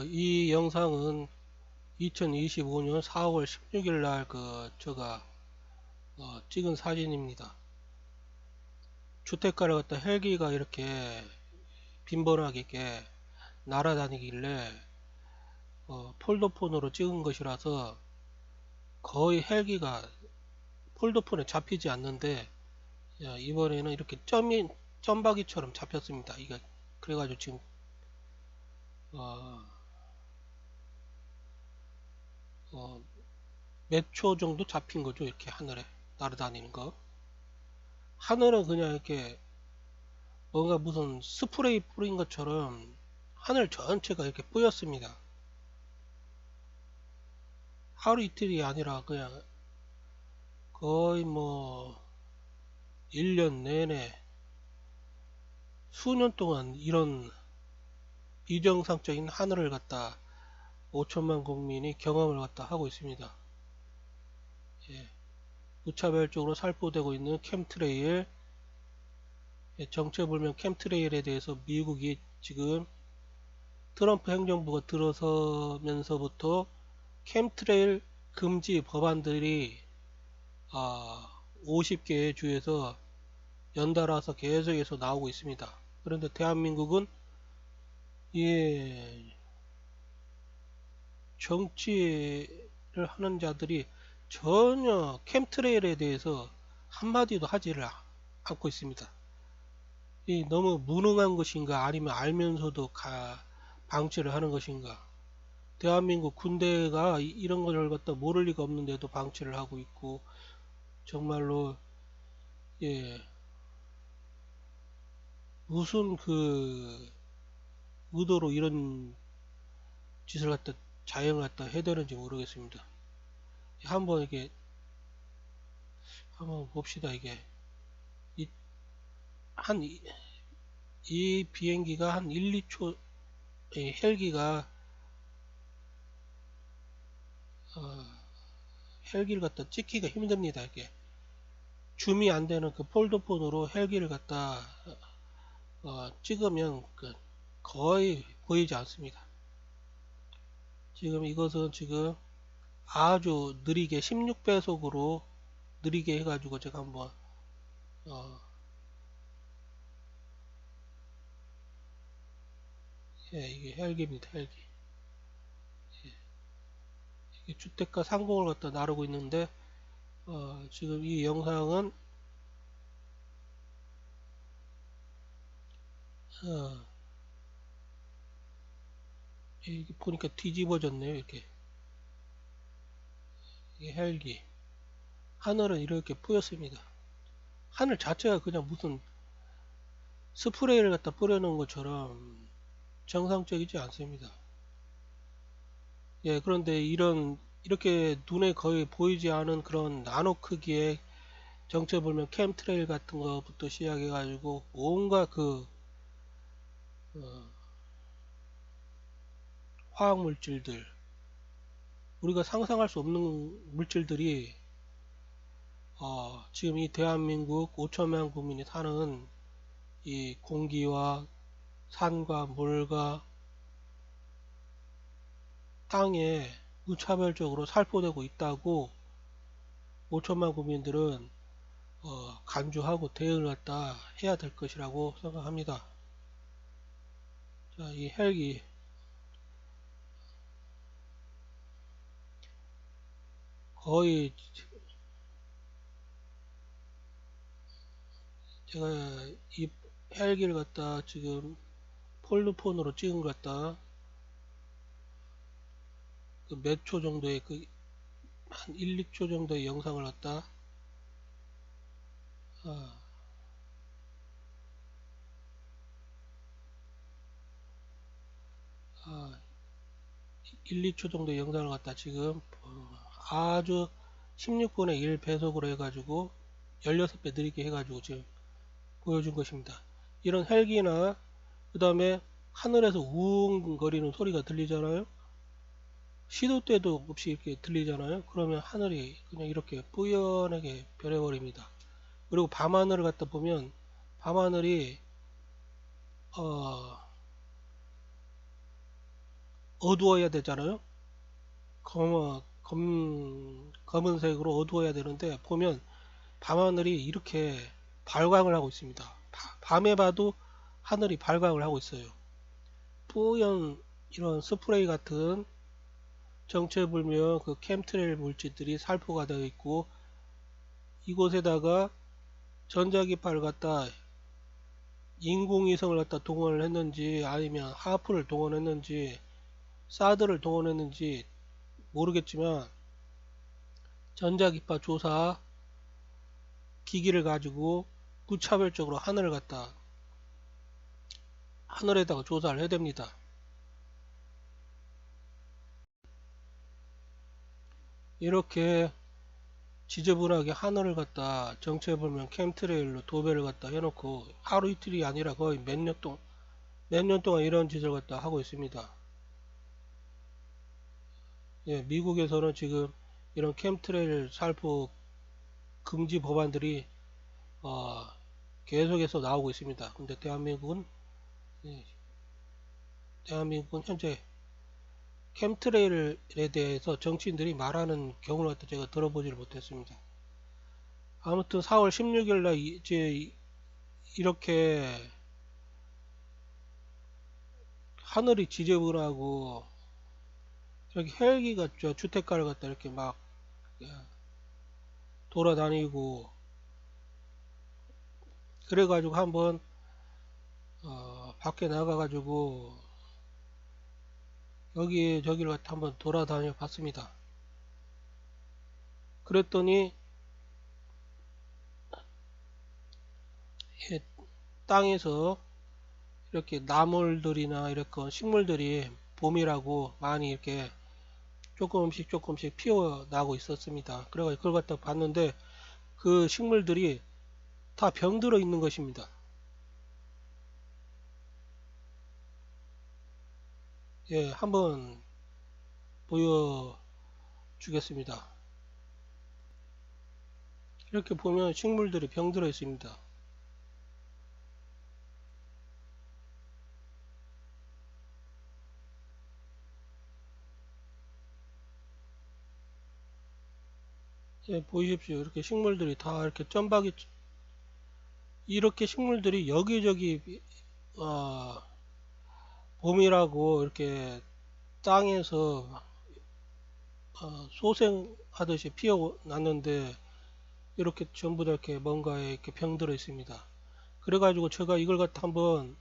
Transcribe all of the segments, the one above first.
이 영상은 2025년 4월 16일 날 제가 찍은 사진입니다. 주택가를 갖다 헬기가 이렇게 빈번하게 날아다니길래 폴더폰으로 찍은 것이라서 거의 헬기가 폴더폰에 잡히지 않는데, 이번에는 이렇게 점박이처럼 잡혔습니다. 그래가지고 지금 몇 초 정도 잡힌 거죠. 이렇게 하늘에 날아다니는 거. 하늘은 그냥 이렇게 뭔가 무슨 스프레이 뿌린 것처럼 하늘 전체가 이렇게 뿌였습니다. 하루 이틀이 아니라 그냥 거의 1년 내내 수년 동안 이런 비정상적인 하늘을 갖다 5천만 국민이 경험을 갖다 하고 있습니다. 예, 무차별적으로 살포되고 있는 캠트레일, 정체불명 캠트레일에 대해서 미국이 지금 트럼프 행정부가 들어서면서부터 캠트레일 금지 법안들이 50개의 주에서 연달아서 계속해서 나오고 있습니다. 그런데 대한민국은 정치를 하는 자들이 전혀 캠트레일에 대해서 한마디도 하지를 않고 있습니다. 너무 무능한 것인가, 아니면 알면서도 방치를 하는 것인가. 대한민국 군대가 이런 걸 갖다 모를 리가 없는데도 방치를 하고 있고, 정말로 무슨 의도로 이런 짓을 갖다 자행을 갖다 해야 되는지 모르겠습니다. 한번 한번 봅시다. 이 비행기가 한 1, 2초, 헬기를 갖다 찍기가 힘듭니다. 줌이 안 되는 그 폴더폰으로 헬기를 갖다 찍으면 거의 보이지 않습니다. 지금 이것은 지금 아주 느리게 16배속으로 느리게 해가지고 제가 한번 이게 헬기입니다. 헬기. 이게 주택가 상공을 갖다 나르고 있는데, 지금 이 영상은 보니까 뒤집어졌네요. 이게 헬기. 하늘은 이렇게 뿌였습니다. 하늘 자체가 그냥 무슨 스프레이를 갖다 뿌려놓은 것처럼 정상적이지 않습니다. 그런데 이렇게 눈에 거의 보이지 않은 그런 나노 크기의 정체불명 캠트레일 같은 것부터 시작해가지고 온갖 화학 물질들, 우리가 상상할 수 없는 물질들이 지금 이 대한민국 5천만 국민이 사는 이 공기와 산과 물과 땅에 무차별적으로 살포되고 있다고 5천만 국민들은 간주하고 대응을 갖다 해야 될 것이라고 생각합니다. 자, 이 헬기 거의 제가 이 헬기를 갖다 지금 폴드폰으로 찍은 것 같다. 몇 초 정도의 한 1, 2초 정도의 영상을 갖다 1, 2초 정도의 영상을 갖다 지금 아주 16분의 1 배속으로 해가지고 16배 느리게 해가지고 지금 보여준 것입니다. 이런 헬기나 그 다음에 하늘에서 우웅거리는 소리가 들리잖아요. 시도 때도 없이 이렇게 들리잖아요. 그러면 하늘이 그냥 이렇게 뿌연하게 변해버립니다. 그리고 밤하늘을 갖다 보면 밤하늘이 어두워야 되잖아요. 검은색으로 어두워야 되는데 보면 밤하늘이 이렇게 발광을 하고 있습니다. 밤에 봐도 하늘이 발광을 하고 있어요. 뿌연 이런 스프레이 같은 정체불명 그 캠트레일 물질들이 살포가 되어 있고, 이곳에다가 전자기파를 갖다 인공위성을 갖다 동원을 했는지 아니면 하프를 동원했는지 사드를 동원했는지 모르겠지만 전자기파 조사 기기를 가지고 무차별적으로 하늘에다가 조사를 해야 됩니다. 이렇게 지저분하게 하늘을 갖다 정체불명 캠트레일로 도배를 갖다 해놓고 하루 이틀이 아니라 거의 몇 년 동안 이런 짓을 갖다 하고 있습니다. 예, 미국에서는 지금 이런 캠트레일 살포 금지 법안들이 계속해서 나오고 있습니다. 근데 예, 대한민국은 현재 캠트레일에 대해서 정치인들이 말하는 경우를 갖다 제가 들어보지를 못했습니다. 아무튼 4월 16일 날 이제 이렇게 하늘이 지저분하고 이렇게 헬기가 주택가를 갖다 이렇게 막 돌아다니고 그래가지고 한번 밖에 나가가지고 여기 저기를 갖다 한번 돌아다녀 봤습니다. 그랬더니 땅에서 이렇게 나물들이나 이렇게 식물들이 봄이라고 많이 이렇게 조금씩 피어나고 있었습니다. 그래서 그걸 갖다 봤는데 그 식물들이 다 병들어 있는 것입니다. 예, 한번 보여주겠습니다. 이렇게 보면 식물들이 병들어 있습니다. 예, 보이십시오. 이렇게 식물들이 다 이렇게 이렇게 식물들이 여기저기 봄이라고 이렇게 땅에서 소생하듯이 피어났는데 이렇게 전부 다 이렇게 뭔가에 이렇게 병들어 있습니다. 그래가지고 제가 이걸 갖다 한번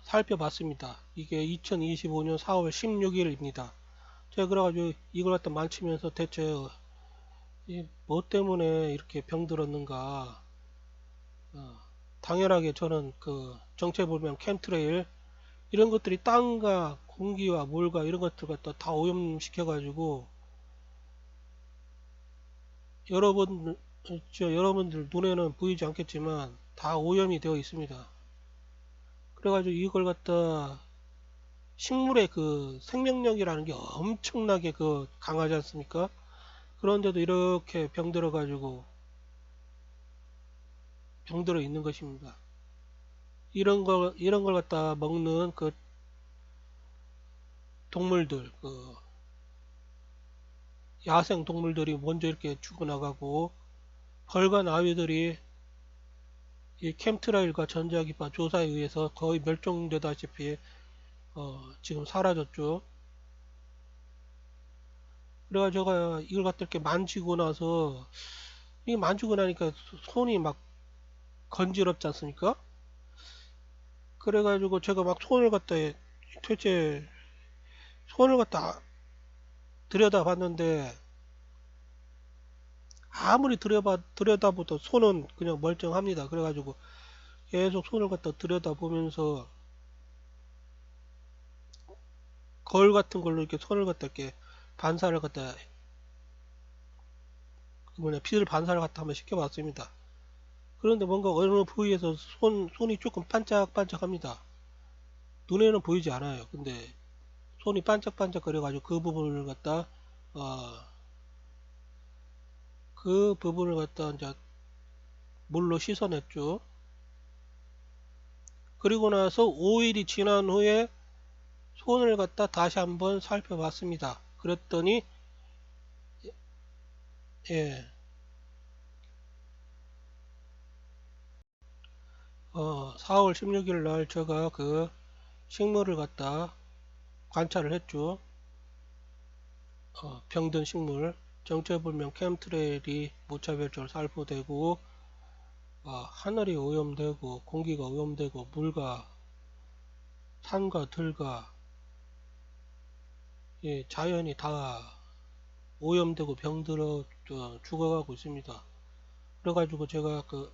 살펴봤습니다. 이게 2025년 4월 16일입니다. 제가 그래가지고 이걸 갖다 만지면서 대체 뭐 때문에 이렇게 병들었는가. 당연하게 저는 그 정체불명 캠트레일 이런 것들이 땅과 공기와 물과 이런 것들 갖다 다 오염시켜 가지고 여러분들 눈에는 보이지 않겠지만 다 오염이 되어 있습니다. 그래가지고 이걸 갖다 식물의 그 생명력이라는 게 엄청나게 그 강하지 않습니까? 그런데도 이렇게 병들어 있는 것입니다. 이런 걸 갖다 먹는 그 동물들, 그 야생 동물들이 먼저 이렇게 죽어나가고 벌과 나귀들이 이 캠트라일과 전자기파 조사에 의해서 거의 멸종되다시피 지금 사라졌죠. 그래가지고 제가 이걸 갖다 이렇게 만지고 나서 이게 만지고 나니까 손이 막 건지럽지 않습니까? 그래가지고 제가 막 도대체 손을 갖다 들여다봤는데 아무리 들여다봐도 손은 그냥 멀쩡합니다. 그래가지고 계속 손을 갖다 들여다보면서 거울 같은 걸로 이렇게 손을 갖다 이렇게 반사를 갖다 빛을 반사를 갖다 한번 시켜봤습니다. 그런데 뭔가 어느 부위에서 손이 조금 반짝반짝합니다. 눈에는 보이지 않아요. 근데 손이 반짝반짝 거려가지고 그 부분을 갖다 이제 물로 씻어냈죠. 그리고 나서 5일이 지난 후에 손을 갖다 다시 한번 살펴봤습니다. 그랬더니 예, 4월 16일 날 제가 그 식물을 갖다 관찰을 했죠. 병든 식물, 정체불명 캠트레일이 무차별적으로 살포되고 하늘이 오염되고 공기가 오염되고 물과 산과 들과 예, 자연이 다 오염되고 병들어 죽어가고 있습니다. 그래가지고 제가 그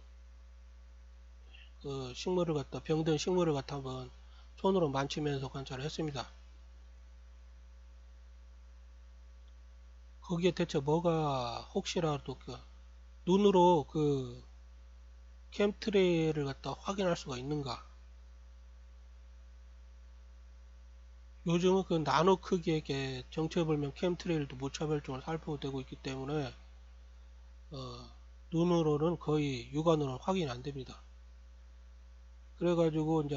식물을 갖다 병든 식물을 갖다 한번 손으로 만지면서 관찰을 했습니다. 거기에 대체 뭐가 혹시라도 그 눈으로 그 캠트레일을 갖다 확인할 수가 있는가? 요즘은 그 나노 크기의 정체불명 캠트레일도 무차별적으로 살포되고 있기 때문에 어, 눈으로는 거의 육안으로는 확인이 안 됩니다. 그래가지고 이제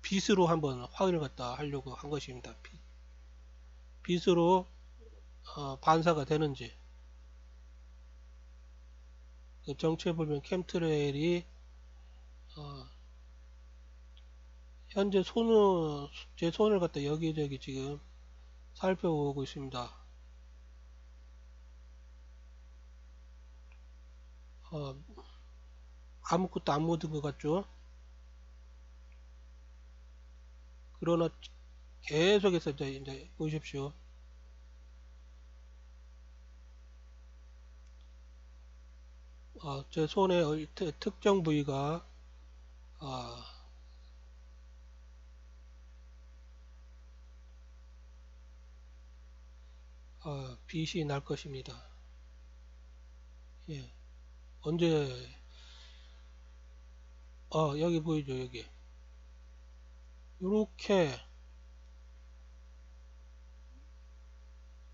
빛으로 한번 확인을 갖다 하려고 한 것입니다. 빛으로 반사가 되는지 그 정체불명 캠트레일이 어, 현재 제 손을 갖다 여기저기 지금 살펴보고 있습니다. 어, 아무것도 안 묻은 것 같죠? 그러나 계속해서 이제 보십시오. 제 손의 특정 부위가 어, 빛이 날 것입니다. 예. 언제 여기 보이죠? 여기 이렇게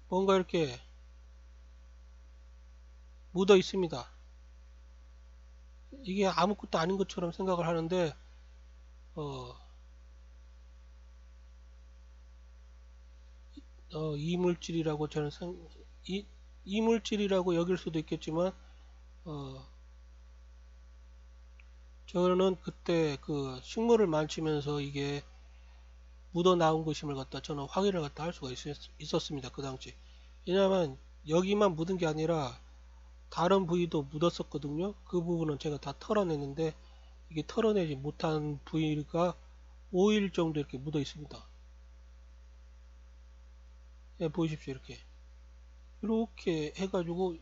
뭔가 이렇게 묻어 있습니다. 이게 아무것도 아닌 것처럼 생각을 하는데 어, 이물질이라고 이물질이라고 여길 수도 있겠지만 어, 저는 그때 그 식물을 만지면서 이게 묻어 나온 것임을 갖다 저는 확인을 갖다 할 수가 있었습니다. 그 당시. 왜냐하면 여기만 묻은 게 아니라 다른 부위도 묻었었거든요. 그 부분은 제가 다 털어냈는데 이게 털어내지 못한 부위가 5일 정도 이렇게 묻어 있습니다. 예, 보이십시오. 이렇게 해가지고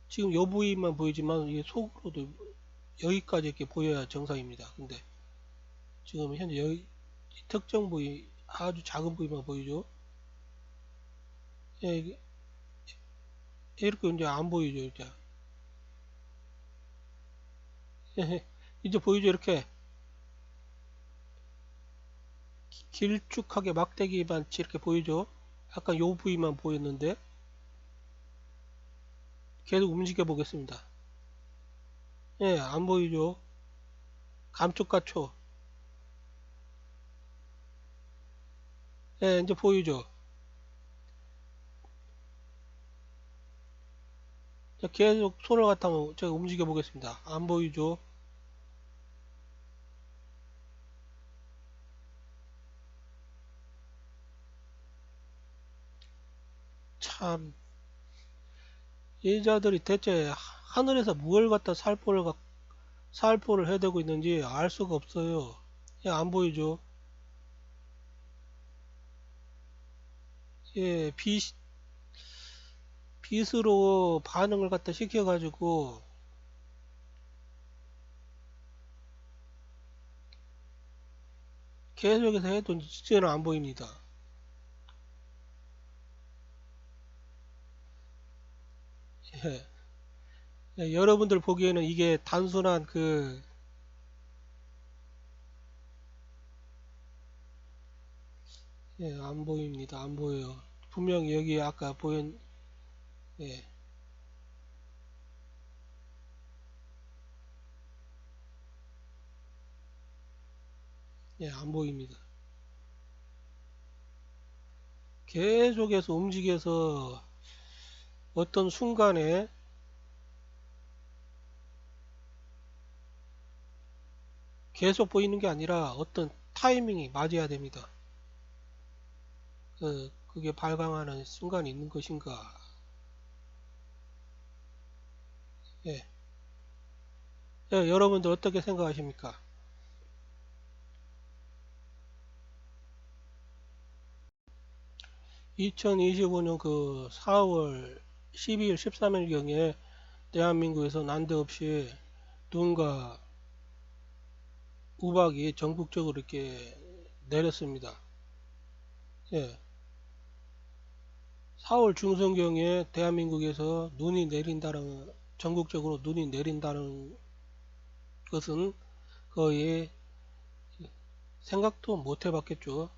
지금 요 부위만 보이지만 이게 속으로도 여기까지 이렇게 보여야 정상입니다. 근데 지금 현재 여기 특정 부위 아주 작은 부위만 보이죠. 예, 이렇게 이제 안 보이죠. 이제 이제 보이죠. 이렇게 길쭉하게 막대기 반치 이렇게 보이죠. 약간 요 부위만 보였는데 계속 움직여 보겠습니다. 예, 안 보이죠. 감쪽같죠. 예, 이제 보이죠. 자, 계속 손을 갖다 제가 움직여 보겠습니다. 안 보이죠. 참, 여자들이 대체 하늘에서 무엇을 갖다 살포를 해대고 있는지 알 수가 없어요. 예, 안 보이죠. 예, 빛으로 반응을 갖다 시켜가지고 계속해서 해도 진짜는 안 보입니다. 예, 예, 여러분들 보기에는 이게 단순한 예, 안 보입니다. 안 보여요. 분명히 여기 아까 예, 예, 안 보입니다. 계속해서 움직여서 어떤 순간에 계속 보이는 게 아니라 어떤 타이밍이 맞아야 됩니다. 그게 발광하는 순간이 있는 것인가. 예. 예, 여러분들 어떻게 생각하십니까? 2025년 그 4월 12일, 13일경에 대한민국에서 난데없이 눈과 우박이 전국적으로 이렇게 내렸습니다. 예. 4월 중순경에 대한민국에서 눈이 내린다는, 전국적으로 눈이 내린다는 것은 거의 생각도 못 해봤겠죠.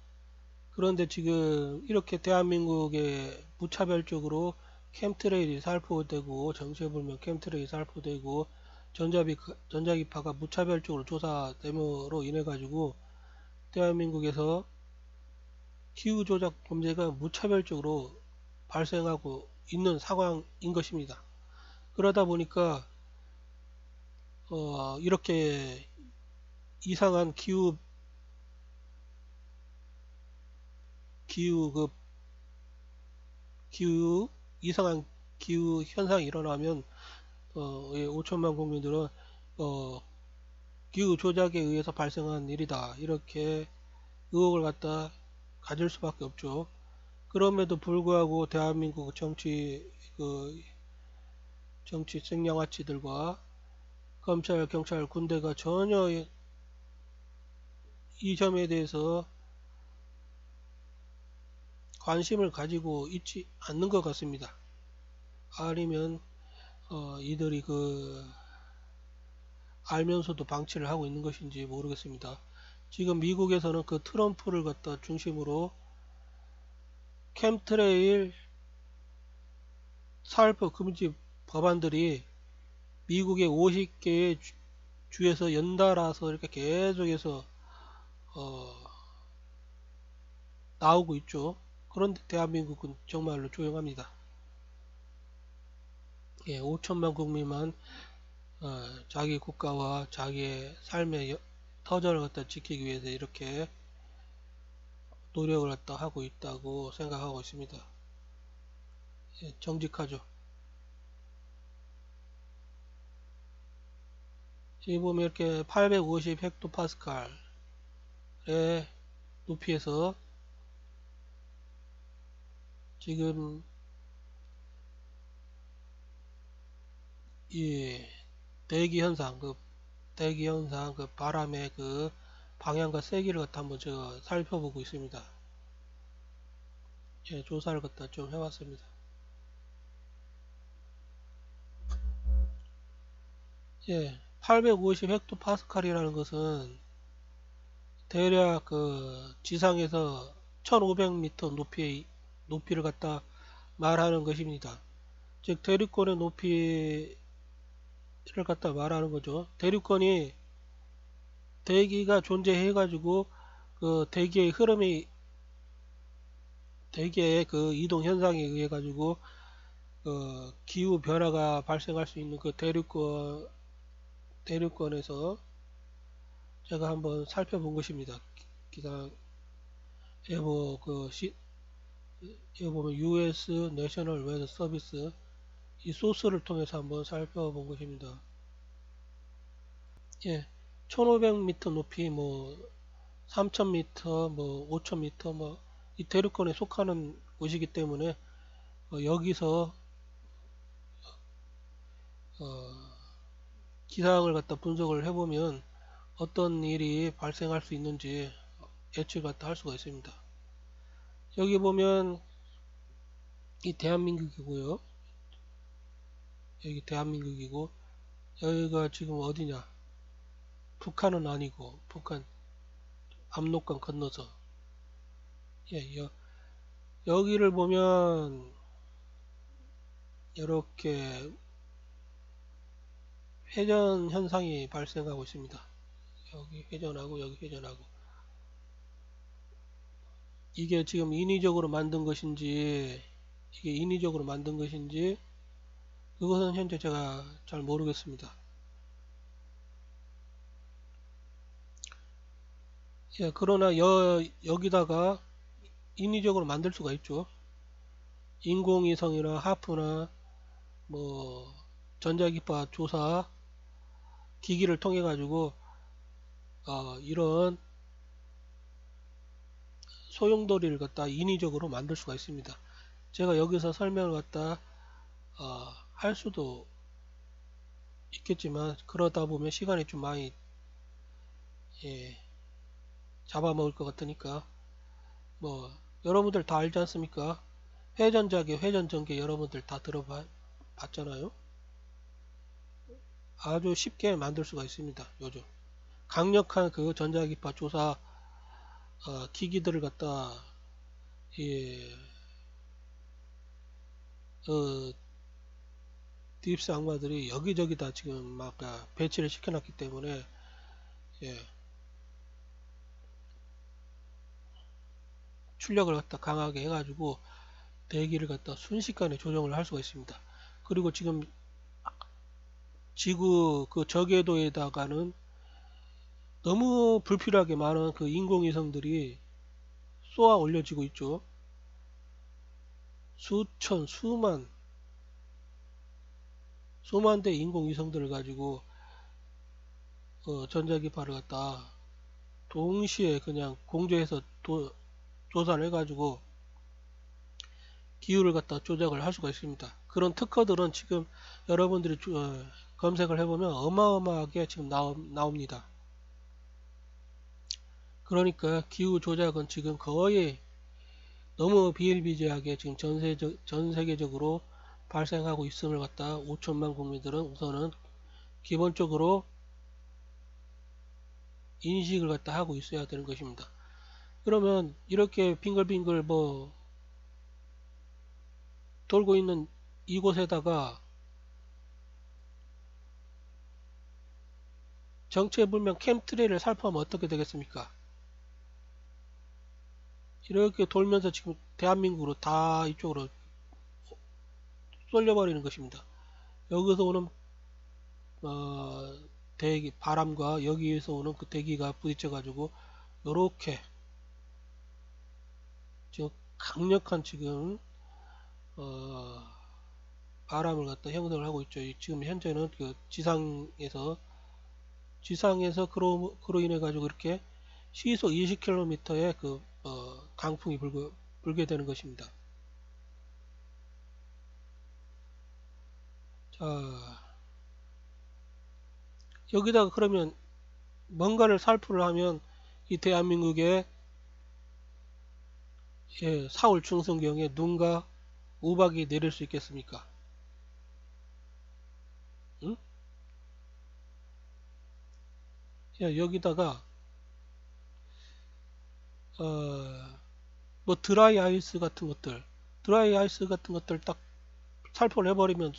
그런데 지금 이렇게 대한민국에 무차별적으로 캠트레일이 살포되고 정체불명 캠트레일이 살포되고 전자기파가 무차별적으로 조사됨으로 인해 가지고 대한민국에서 기후조작 범죄가 무차별적으로 발생하고 있는 상황인 것입니다. 그러다 보니까 이렇게 이상한 기후 그 기후 이상한 기후 현상이 일어나면 5천만 국민들은 기후 조작에 의해서 발생한 일이다 이렇게 의혹을 갖다 가질 수밖에 없죠. 그럼에도 불구하고 대한민국 정치 생양아치들과 검찰, 경찰, 군대가 전혀 이 점에 대해서 관심을 가지고 있지 않는 것 같습니다. 아니면 이들이 알면서도 방치를 하고 있는 것인지 모르겠습니다. 지금 미국에서는 그 트럼프를 갖다 중심으로 캠트레일 살포 금지 법안들이 미국의 50개의 주에서 연달아서 이렇게 계속해서 나오고 있죠. 그런데 대한민국은 정말로 조용합니다. 예, 5천만 국민만 자기 국가와 자기의 삶의 터전을 갖다 지키기 위해서 이렇게 노력을 갖다 하고 있다고 생각하고 있습니다. 예, 정직하죠. 지금 보면 이렇게 850 헥토파스칼의 높이에서 지금 이 대기 현상, 그 바람의 그 방향과 세기를 갖다 한번 제가 살펴보고 있습니다. 예, 조사를 갖다 좀 해봤습니다. 예, 850 헥토파스칼이라는 것은 대략 그 지상에서 1500m 높이를 갖다 말하는 것입니다. 즉 대륙권의 높이를 갖다 말하는 거죠. 대륙권이 대기가 존재해 가지고 그 대기의 그 이동 현상에 의해 가지고 기후 변화가 발생할 수 있는 그 대륙권에서 제가 한번 살펴본 것입니다. 기상 예보 여기 보면 US 내셔널 웨더 서비스 이 소스를 통해서 한번 살펴본 것입니다. 예, 1500m 높이 뭐 3000m 뭐 5000m 뭐 이 대륙권에 속하는 곳이기 때문에 여기서 어, 기상을 갖다 분석을 해보면 어떤 일이 발생할 수 있는지 예측을 갖다 할 수가 있습니다. 여기 보면 이 대한민국이고요. 여기 대한민국이고 여기가 지금 어디냐? 북한은 아니고 북한 압록강 건너서 예, 여기를 보면 이렇게 회전 현상이 발생하고 있습니다. 여기 회전하고 여기 회전하고 이게 지금 인위적으로 만든 것인지 이게 인위적으로 만든 것인지 그것은 현재 제가 잘 모르겠습니다. 예, 그러나 여기다가 인위적으로 만들 수가 있죠. 인공위성이나 하프나 뭐 전자기파 조사 기기를 통해 가지고 이런 소용돌이를 갖다 인위적으로 만들 수가 있습니다. 제가 여기서 설명을 갖다 할 수도 있겠지만 그러다 보면 시간이 좀 많이 예, 잡아먹을 것 같으니까 뭐 여러분들 다 알지 않습니까? 회전자계, 회전전개 여러분들 다 들어봤잖아요. 아주 쉽게 만들 수가 있습니다. 요즘 강력한 그 전자기파 조사 기기들을 갖다 예, 딥스 악마들이 여기저기다 지금 막 배치를 시켜놨기 때문에 예, 출력을 갖다 강하게 해가지고 대기를 갖다 순식간에 조정을 할 수가 있습니다. 그리고 지금 지구 그 저궤도에다가는 너무 불필요하게 많은 그 인공위성들이 쏘아 올려지고 있죠. 수천, 수만 대 인공위성들을 가지고 전자기파를 갖다 동시에 그냥 공조해서 조사를 해가지고 기후를 갖다 조작을 할 수가 있습니다. 그런 특허들은 지금 여러분들이 검색을 해보면 어마어마하게 지금 나옵니다. 그러니까 기후 조작은 지금 거의 너무 비일비재하게 지금 전 세계적으로 발생하고 있음을 갖다 5천만 국민들은 우선은 기본적으로 인식을 갖다 하고 있어야 되는 것입니다. 그러면 이렇게 빙글빙글 뭐 돌고 있는 이곳에다가 정체불명 캠트레이를 살포하면 어떻게 되겠습니까? 이렇게 돌면서 지금 대한민국으로 다 이쪽으로 쏠려버리는 것입니다. 여기서 오는 대기 바람과 여기에서 오는 그 대기가 부딪혀 가지고 요렇게 지금 강력한 지금 바람을 갖다 형성을 하고 있죠. 지금 현재는 그 지상에서 그로 인해 가지고 이렇게 시속 20km의 그 강풍이 불게 되는 것입니다. 자, 여기다가 그러면 뭔가를 살포를 하면 이 대한민국의 사월 중순경에 눈과 우박이 내릴 수 있겠습니까? 응? 여기다가 뭐 드라이 아이스 같은 것들 딱 살포를 해버리면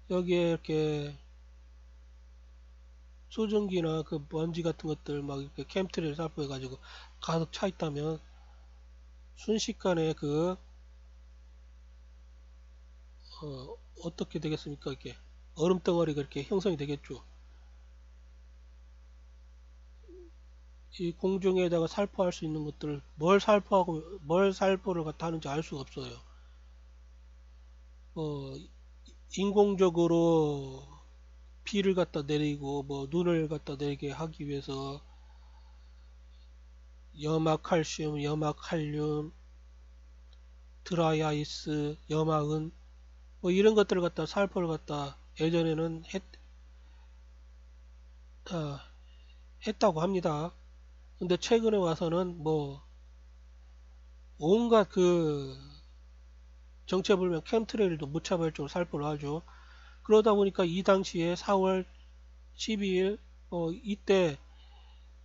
여기에 이렇게 수증기나 그 먼지 같은 것들 막 이렇게 캠트를 살포해 가지고 가득 차 있다면 순식간에 어떻게 되겠습니까? 이렇게 얼음 덩어리가 이렇게 형성이 되겠죠. 이 공중에다가 살포할 수 있는 것들을 뭘 살포를 갖다 하는지 알 수가 없어요. 인공적으로 비를 갖다 내리고 뭐 눈을 갖다 내리게 하기 위해서 염화칼슘, 염화칼륨, 드라이아이스, 염화은 뭐 이런 것들을 갖다 살포를 갖다 예전에는 했다고 합니다. 근데 최근에 와서는 뭐 온갖 그 정체불명 캠트레일도 무차별적으로 살포를 하죠. 그러다 보니까 이 당시에 4월 12일 이때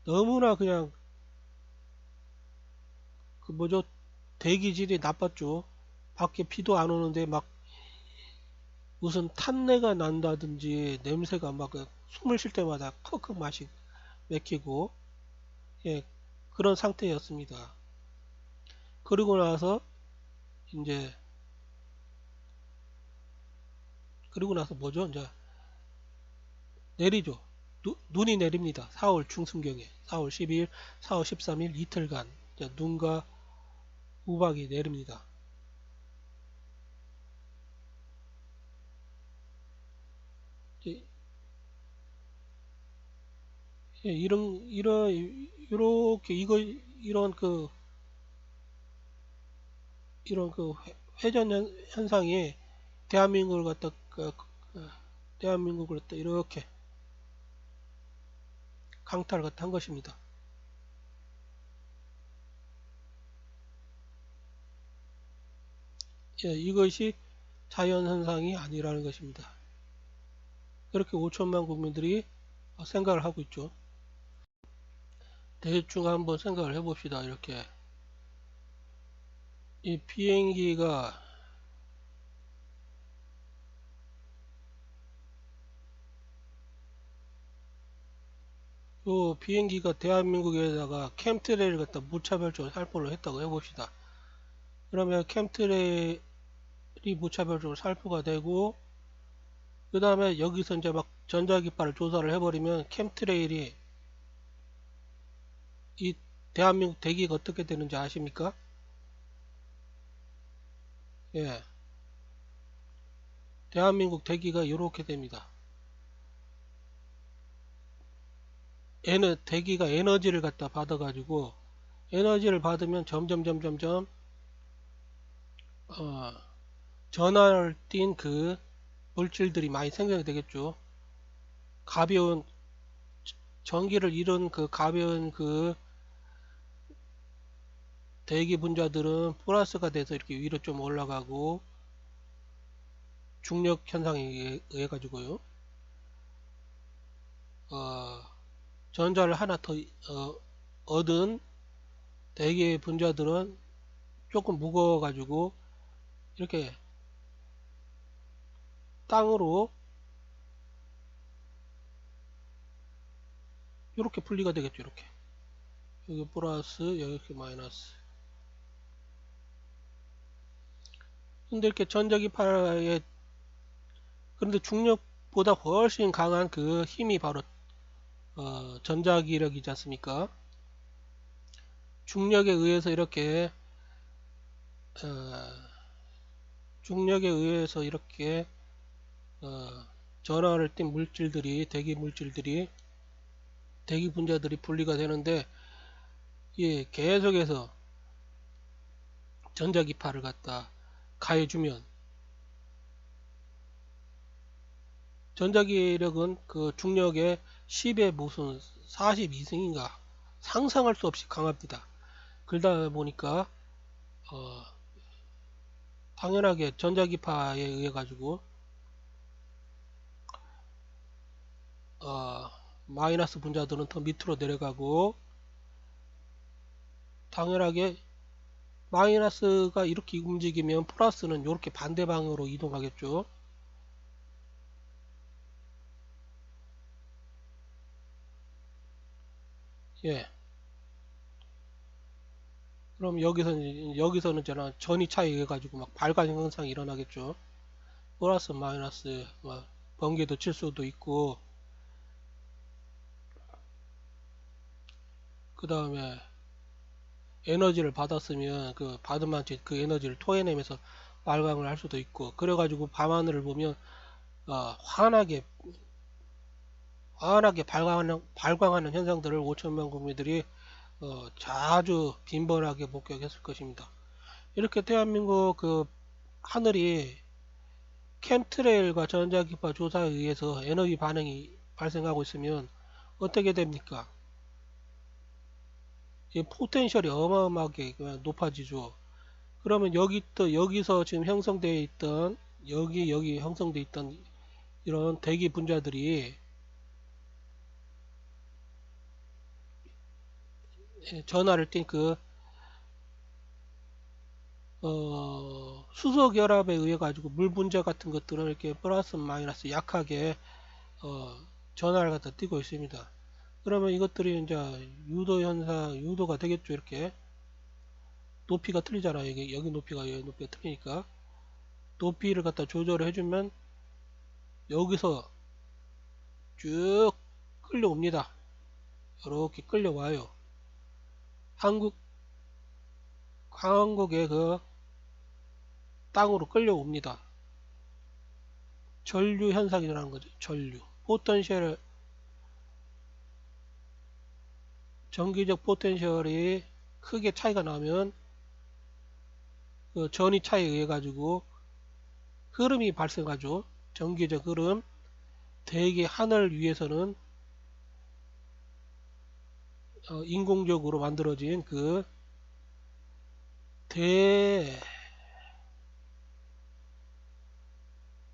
너무나 그냥 그 뭐죠 대기질이 나빴죠. 밖에 비도 안 오는데 막 무슨 탄내가 난다든지 냄새가 막 숨을 쉴 때마다 컥컥 막히고 예 그런 상태였습니다. 그리고 나서 이제 그리고 나서 뭐죠? 이제 내리죠. 눈이 내립니다. 4월 중순경에 4월 12일, 4월 13일 이틀간 이제 눈과 우박이 내립니다. 예, 이렇게 이런 그 회전 현상이 대한민국을 갖다 대한민국을 갖다 이렇게 강타를 갖다 한 것입니다. 예, 이것이 자연 현상이 아니라는 것입니다. 그렇게 5천만 국민들이 생각을 하고 있죠. 대충 한번 생각을 해봅시다. 이렇게 이 비행기가 대한민국에다가 캠트레일을 갖다 무차별적으로 살포를 했다고 해봅시다. 그러면 캠트레일이 무차별적으로 살포가 되고 그 다음에 여기서 이제 막 전자기파를 조사를 해버리면 캠트레일이 이 대한민국 대기가 어떻게 되는지 아십니까? 예, 대한민국 대기가 이렇게 됩니다. 대기가 에너지를 갖다 받아가지고 에너지를 받으면 점점 전하를 띈 그 물질들이 많이 생성이 되겠죠. 가벼운 전기를 이룬 그 가벼운 그 대기 분자들은 플러스가 돼서 이렇게 위로 좀 올라가고 중력 현상에 의해 가지고요. 전자를 하나 더 얻은 대기 분자들은 조금 무거워 가지고 이렇게 땅으로 이렇게 분리가 되겠죠. 이렇게 여기 플러스 여기 이렇게 마이너스. 근데 이렇게 전자기파에 그런데 중력보다 훨씬 강한 그 힘이 바로 전자기력이지 않습니까? 중력에 의해서 이렇게 중력에 의해서 이렇게 전하를 띈 물질들이 대기 분자들이 분리가 되는데 예, 계속해서 전자기파를 갖다 가해주면 전자기력은 그 중력의 10의 무슨 42승인가 상상할 수 없이 강합니다. 그러다 보니까 당연하게 전자기파에 의해 가지고 마이너스 분자들은 더 밑으로 내려가고 당연하게 마이너스가 이렇게 움직이면 플러스는 이렇게 반대 방향으로 이동하겠죠. 예. 그럼 여기서는 전이 차이해 가지고 막 발관 현상이 일어나겠죠. 플러스 마이너스 번개도 칠 수도 있고 그 다음에 에너지를 받았으면 그 받은 만큼 그 에너지를 토해내면서 발광을 할 수도 있고 그래가지고 밤하늘을 보면 환하게 발광하는 현상들을 5천만 국민들이 자주 빈번하게 목격했을 것입니다. 이렇게 대한민국 그 하늘이 캠트레일과 전자기파 조사에 의해서 에너지 반응이 발생하고 있으면 어떻게 됩니까? 이 포텐셜이 어마어마하게 높아지죠. 그러면 여기서 지금 형성되어 있던 여기 형성되어 있던 이런 대기 분자들이 전하를 띈 그 수소 결합에 의해 가지고 물 분자 같은 것들은 이렇게 플러스 마이너스 약하게 전하를 갖다 띄고 있습니다. 그러면 이것들이 이제 유도가 되겠죠. 이렇게 높이가 틀리잖아. 여기 높이가 여기 높이가 틀리니까 높이를 갖다 조절을 해주면 여기서 쭉 끌려옵니다. 이렇게 끌려와요. 한국의 그 땅으로 끌려옵니다. 전류 현상이라는 거죠. 전류. 포텐셜, 전기적 포텐셜이 크게 차이가 나면 그 전위 차이에 의해 가지고 흐름이 발생하죠. 전기적 흐름. 대기 하늘 위에서는 인공적으로 만들어진 그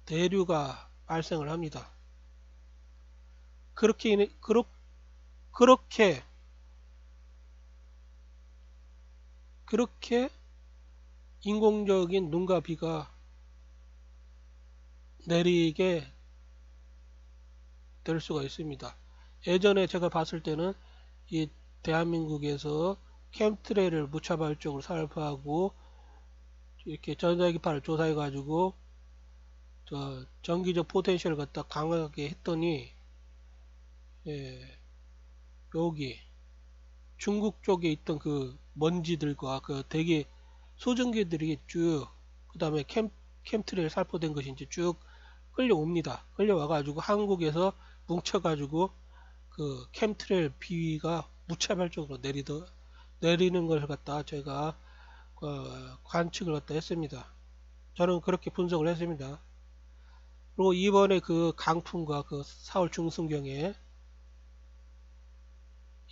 대류가 발생을 합니다. 그렇게 그렇게 인공적인 눈과 비가 내리게 될 수가 있습니다. 예전에 제가 봤을 때는 이 대한민국에서 캠트레일을 무차별적으로 살포하고 이렇게 전자기파를 조사해 가지고 전기적 포텐셜을 갖다 강하게 했더니 예, 여기 중국 쪽에 있던 그 먼지들과 그 대기 소전기들이 쭉 그다음에 캠트레일 살포된 것이 이제 쭉 끌려옵니다. 끌려와가지고 한국에서 뭉쳐가지고 그 캠트레일 비위가 무차별적으로 내리는 걸 갖다 제가 관측을 갖다 했습니다. 저는 그렇게 분석을 했습니다. 그리고 이번에 그 강풍과 그 4월 중순경에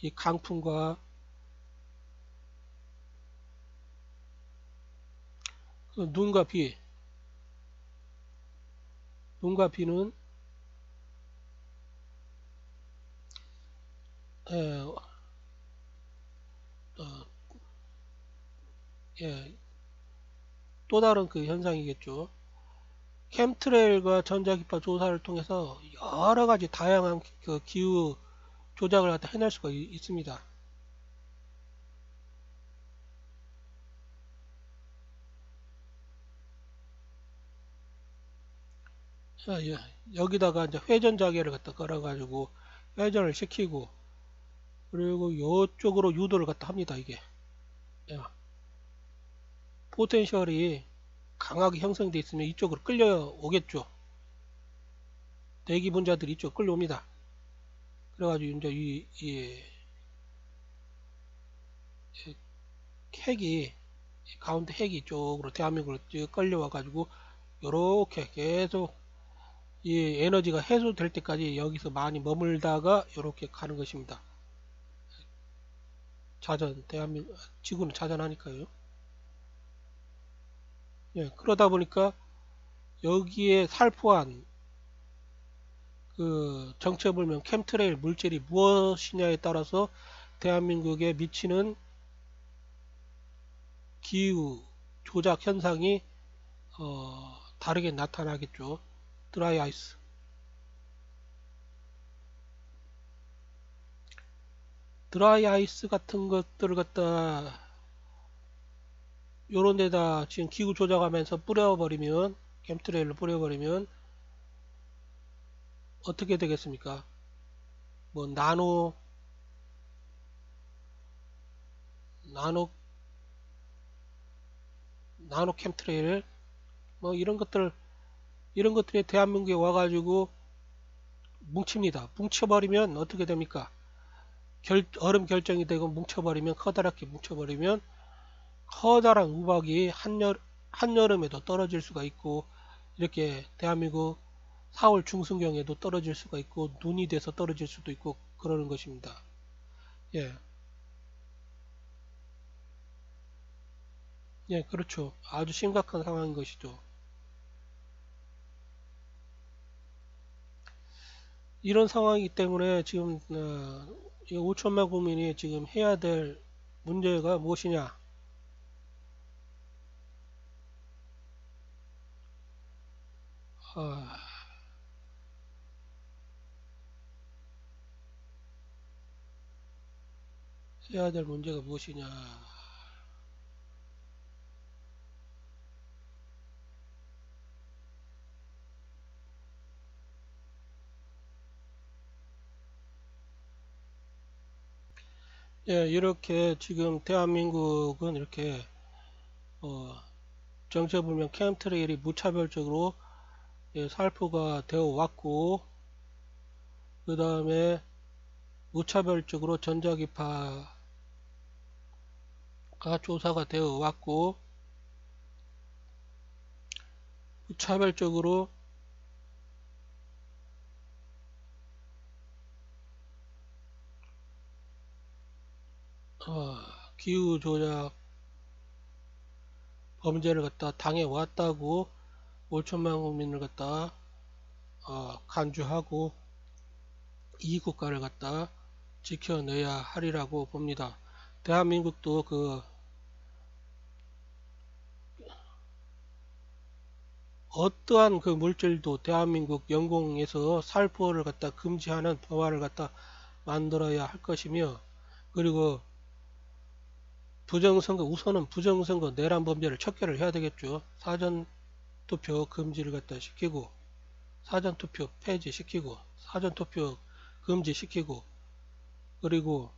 이 강풍과 그 눈과 비는 에, 어, 예, 또 다른 그 현상이겠죠. 캠트레일과 전자기파 조사를 통해서 여러 가지 다양한 그 기후 조작을 갖다 해낼 수가 있습니다. 예, 여기다가 이제 회전 자개를 갖다 걸어가지고 회전을 시키고 그리고 이쪽으로 유도를 갖다 합니다. 이게 예, 포텐셜이 강하게 형성되어 있으면 이쪽으로 끌려오겠죠. 대기 분자들이 이쪽 끌려옵니다. 그래가지고 이제 이 핵이 가운데 핵이 이쪽으로 대한민국으로 쭉 끌려와가지고 요렇게 계속 이 에너지가 해소될 때까지 여기서 많이 머물다가 이렇게 가는 것입니다. 대한민국 지구는 자전하니까요. 예, 그러다 보니까 여기에 살포한 그 정체불명 캠트레일 물질이 무엇이냐에 따라서 대한민국에 미치는 기후 조작 현상이 다르게 나타나겠죠. 드라이 아이스. 드라이 아이스 같은 것들을 갖다 요런 데다 지금 기후 조작하면서 뿌려버리면 캠트레일로 뿌려버리면 어떻게 되겠습니까? 뭐 나노 나노 캠트레일 뭐 이런 것들이 대한민국에 와가지고 뭉칩니다. 뭉쳐버리면 어떻게 됩니까? 얼음 결정이 되고 뭉쳐버리면 커다랗게 뭉쳐버리면 커다란 우박이 한여름에도 떨어질 수가 있고 이렇게 대한민국 4월 중순경에도 떨어질 수가 있고 눈이 돼서 떨어질 수도 있고 그러는 것입니다. 예, 예, 그렇죠. 아주 심각한 상황인 것이죠. 이런 상황이기 때문에 지금 5천만 국민이 지금 해야 될 문제가 무엇이냐? 어, 해야 될 문제가 무엇이냐? 예, 이렇게 지금 대한민국은 이렇게 정체불명 캠트레일이 무차별적으로 예, 살포가 되어 왔고, 그 다음에 무차별적으로 전자기파가 조사가 되어 왔고, 무차별적으로 기후 조작 범죄를 갖다 당해 왔다고 5천만 국민을 갖다 간주하고 이 국가를 갖다 지켜내야 하리라고 봅니다. 대한민국도 그 어떠한 그 물질도 대한민국 영공에서 살포를 갖다 금지하는 법안을 갖다 만들어야 할 것이며, 그리고 부정선거, 우선은 부정선거 내란 범죄를 척결을 해야 되겠죠. 사전투표 금지를 갖다 시키고, 사전투표 폐지시키고, 사전투표 금지시키고, 그리고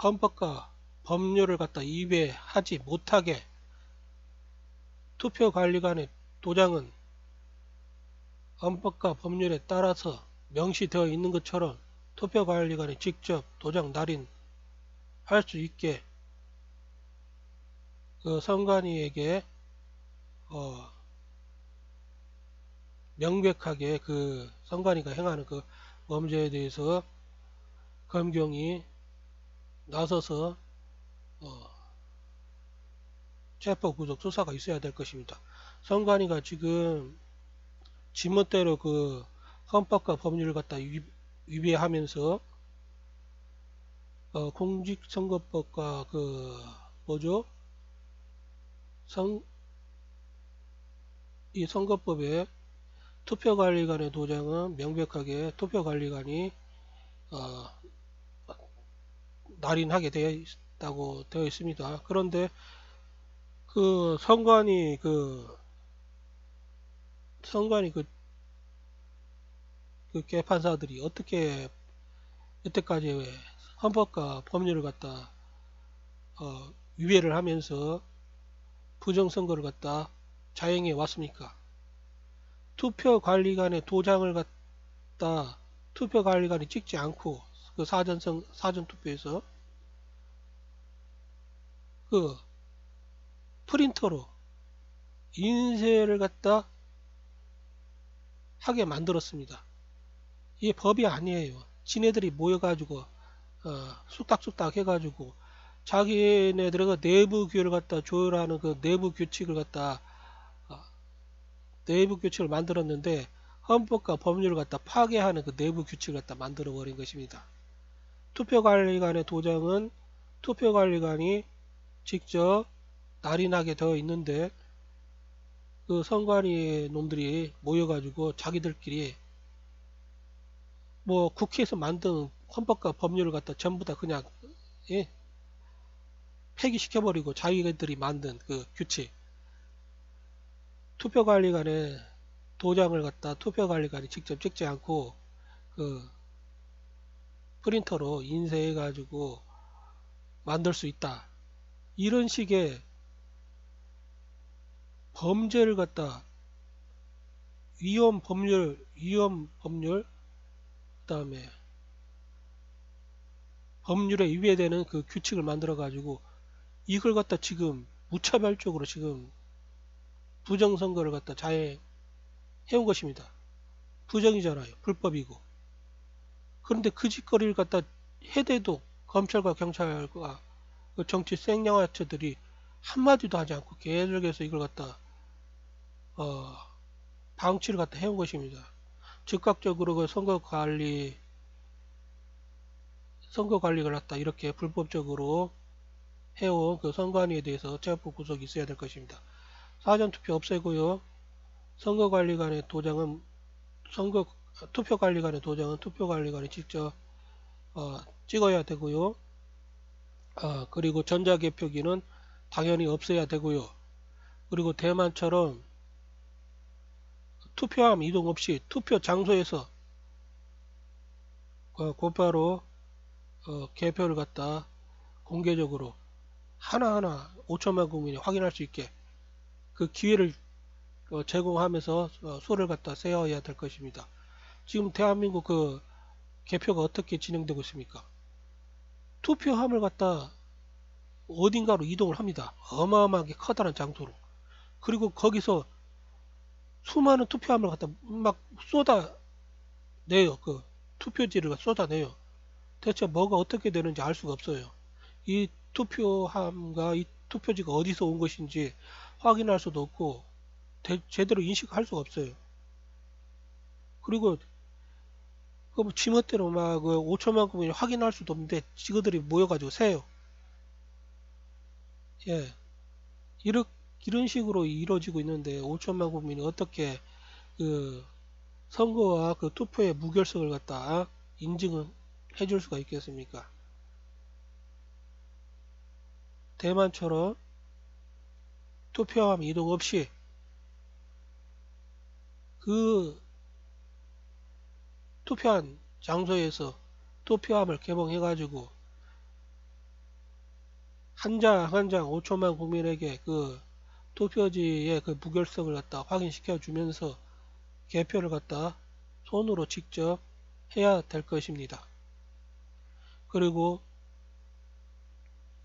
헌법과 법률을 갖다 위배하지 못하게 투표관리관의 도장은 헌법과 법률에 따라서 명시되어 있는 것처럼 투표관리관이 직접 도장 날인할 수 있게 그 선관위에게 명백하게 그 선관위가 행하는 그 범죄에 대해서 검경이 나서서 체포 구속 수사가 있어야 될 것입니다. 선관위가 지금 지멋대로 그 헌법과 법률을 갖다 위배하면서 공직선거법과 그 뭐죠? 이 선거법에 투표관리관의 도장은 명백하게 투표관리관이 날인하게 되어 있다고 되어 있습니다. 그런데 그 선관위 그 개판사들이 어떻게 여태까지 헌법과 법률을 갖다 위배를 하면서 부정선거를 갖다 자행해 왔습니까? 투표관리관의 도장을 갖다 투표관리관이 찍지 않고 그 사전투표에서 그 프린터로 인쇄를 갖다 하게 만들었습니다. 이게 법이 아니에요. 지네들이 모여가지고 쑥닥쑥닥 해가지고 자기네들의 내부 규율을 갖다 조율하는 그 내부 규칙을 갖다 내부 규칙을 만들었는데 헌법과 법률을 갖다 파괴하는 그 내부 규칙을 갖다 만들어 버린 것입니다. 투표관리관의 도장은 투표관리관이 직접 날인하게 되어 있는데 그 선관위 놈들이 모여가지고 자기들끼리 뭐 국회에서 만든 헌법과 법률을 갖다 전부 다 그냥 예, 폐기시켜버리고 자기들이 만든 그 규칙 투표관리관에 도장을 갖다 투표관리관이 직접 찍지 않고 그 프린터로 인쇄해 가지고 만들 수 있다. 이런 식의 범죄를 갖다 위헌 법률 그다음에 법률에 위배되는 그 규칙을 만들어 가지고 이걸 갖다 지금 무차별적으로 지금 부정선거를 갖다 자행해온 것입니다. 부정이잖아요. 불법이고. 그런데 그 짓거리를 갖다 해대도 검찰과 경찰과 그 정치 생양아처들이 한마디도 하지 않고 계속해서 이걸 갖다 방치를 갖다 해온 것입니다. 즉각적으로 그 선거 관리를 갖다 이렇게 불법적으로 해온 그 선관위에 대해서 체포 구속이 있어야 될 것입니다. 사전투표 없애고요. 선거관리관의 도장은 투표관리관의 도장은 투표관리관이 직접 찍어야 되고요. 그리고 전자개표기는 당연히 없애야 되고요. 그리고 대만처럼 투표함 이동 없이 투표 장소에서 곧바로 개표를 갖다 공개적으로 하나하나 5천만 국민이 확인할 수 있게 그 기회를 제공하면서 수를 갖다 세워야 될 것입니다. 지금 대한민국 그 개표가 어떻게 진행되고 있습니까? 투표함을 갖다 어딘가로 이동을 합니다. 어마어마하게 커다란 장소로. 그리고 거기서 수많은 투표함을 갖다 막 쏟아내요. 그 투표지를 쏟아내요. 대체 뭐가 어떻게 되는지 알 수가 없어요. 이 투표함과 이 투표지가 어디서 온 것인지 확인할 수도 없고 제대로 인식할 수가 없어요. 그리고 그 지멋대로 막 5천만 국민이 확인할 수도 없는데 지그들이 모여가지고 세요. 예, 이렇 이런 식으로 이루어지고 있는데 5천만 국민이 어떻게 그 선거와 그 투표의 무결성을 갖다 인증을 해줄 수가 있겠습니까? 대만처럼 투표함 이동 없이 그 투표한 장소에서 투표함을 개봉해가지고 한 장 한 장 5천만 국민에게 그 투표지의 그 무결성을 갖다 확인시켜 주면서 개표를 갖다 손으로 직접 해야 될 것입니다. 그리고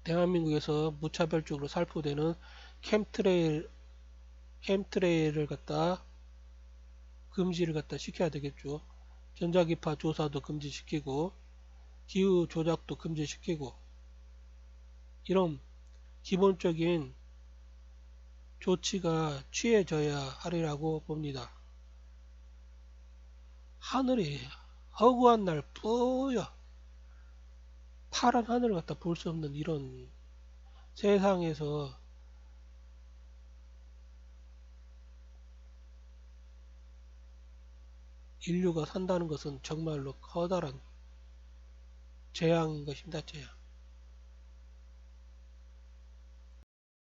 대한민국에서 무차별적으로 살포되는 캠트레일을 갖다 금지를 갖다 시켜야 되겠죠. 전자기파 조사도 금지시키고 기후 조작도 금지시키고 이런 기본적인 조치가 취해져야 하리라고 봅니다. 하늘이 허구한 날 뿌여 파란 하늘을 갖다 볼 수 없는 이런 세상에서 인류가 산다는 것은 정말로 커다란 재앙인 것입니다. 재앙.